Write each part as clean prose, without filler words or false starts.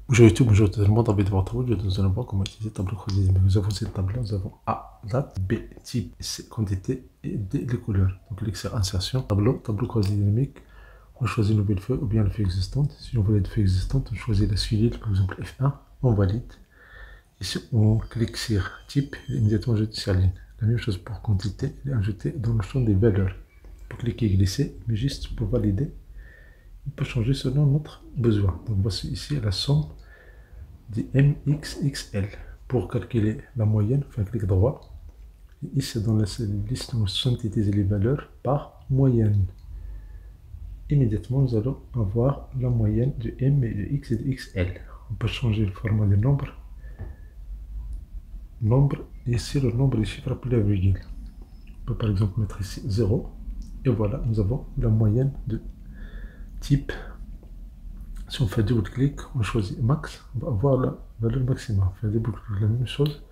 Bonjour YouTube, bonjour tout le monde, ravi de vous retrouver. Nous allons voir comment utiliser le tableau croisé. Nous avons cette table-là, nous avons A, date, B, type, C, quantité et D, les couleurs. Donc l'extrait insertion, tableau croisé dynamique. On choisit une nouvelle feuille ou bien la feuille existante. Si on veut la feuille existante, on choisit la suivante, par exemple F1, on valide. Ici, on clique sur type et immédiatement jeter sur ligne. La même chose pour quantité, elle est ajoutée dans le champ des valeurs. Pour cliquer et glisser, mais juste pour valider. On peut changer selon notre besoin. Donc voici ici la somme de MXXL. Pour calculer la moyenne, on fait un clic droit. Et ici dans la liste, nous synthétiser les valeurs par moyenne. Immédiatement, nous allons avoir la moyenne de M et de X et de XL. On peut changer le format des nombres. Et ici le nombre des chiffres après la virgule. On peut par exemple mettre ici 0. Et voilà, nous avons la moyenne de type. Si on fait double-clic, on choisit max, on va avoir la valeur maximale. On fait double-clic, la même chose.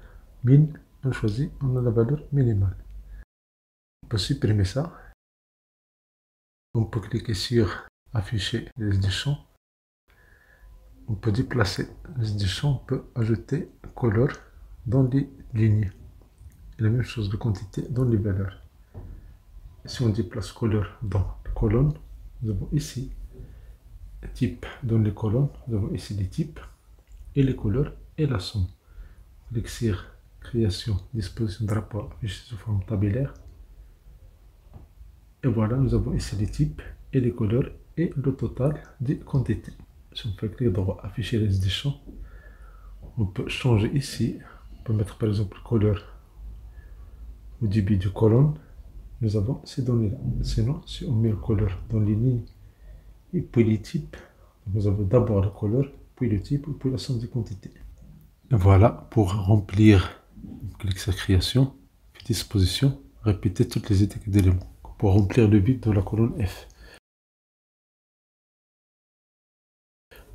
Min, on choisit, on a la valeur minimale. On peut supprimer ça. On peut cliquer sur afficher les listes de champs. On peut déplacer les listes de champs. On peut ajouter color dans les lignes. Et la même chose de quantité dans les valeurs. Si on déplace color dans la colonne, nous avons ici type dans les colonnes, nous avons ici les types et les couleurs et la somme. Clique sur création, disposition de rapport affiché sous forme tabulaire. Et voilà, nous avons ici les types et les couleurs et le total des quantités. Si on fait clic droit, afficher les listes des champs, on peut changer ici. On peut mettre par exemple couleur au début de colonne. Nous avons ces données-là. Sinon, si on met le couleur dans les lignes et puis les types, nous avons d'abord la couleur, puis le type, puis la somme des quantités. Et voilà, pour remplir, clique sur création, disposition, répétez toutes les étiquettes d'éléments. Pour remplir le vide de la colonne F.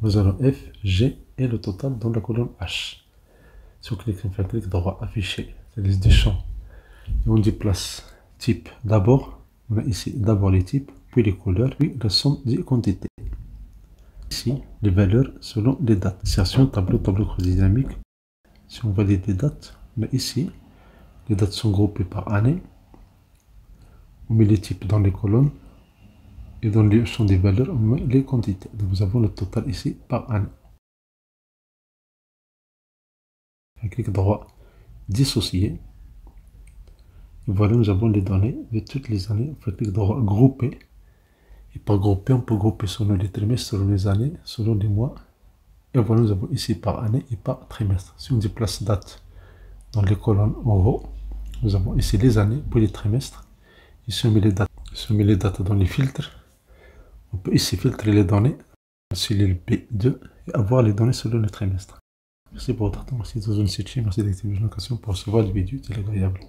Nous allons F, G et le total dans la colonne H. Si on clique, on fait un clic droit, afficher, c'est la liste des champs. Et on déplace type d'abord, on a ici d'abord les types, puis les couleurs, puis la somme des quantités. Ici, les valeurs selon les dates. Insertion, tableau croisé dynamique. Si on valide les dates, on a ici, les dates sont groupées par année. On met les types dans les colonnes. Et dans le champ des valeurs, on met les quantités. Donc nous avons le total ici par année. Un clic droit, dissocier. Et voilà, nous avons les données de toutes les années. On fait clic droit, grouper. Et par grouper, on peut grouper selon les trimestres, selon les années, selon les mois. Et voilà, nous avons ici par année et par trimestre. Si on déplace date dans les colonnes en haut, nous avons ici les années, puis les trimestres. Ici, on met les dates dans les filtres. On peut ici filtrer les données, cellule B2, et avoir les données selon le trimestre. Merci pour votre temps, merci de vous donner cette chaîne, merci d'activer les notifications pour recevoir les vidéos, c'est agréable.